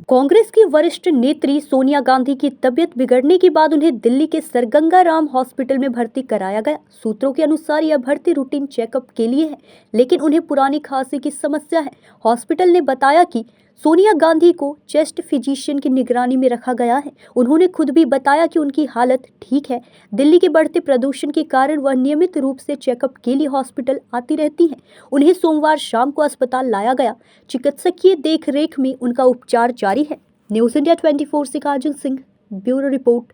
कांग्रेस की वरिष्ठ नेत्री सोनिया गांधी की तबीयत बिगड़ने के बाद उन्हें दिल्ली के सर गंगा राम हॉस्पिटल में भर्ती कराया गया। सूत्रों के अनुसार यह भर्ती रूटीन चेकअप के लिए है, लेकिन उन्हें पुरानी खांसी की समस्या है। हॉस्पिटल ने बताया कि सोनिया गांधी को चेस्ट फिजिशियन की निगरानी में रखा गया है। उन्होंने खुद भी बताया कि उनकी हालत ठीक है। दिल्ली के बढ़ते प्रदूषण के कारण वह नियमित रूप से चेकअप के लिए हॉस्पिटल आती रहती हैं। उन्हें सोमवार शाम को अस्पताल लाया गया। चिकित्सकीय देखरेख में उनका उपचार जारी है। न्यूज़ इंडिया 24 से काजल सिंह, ब्यूरो रिपोर्ट।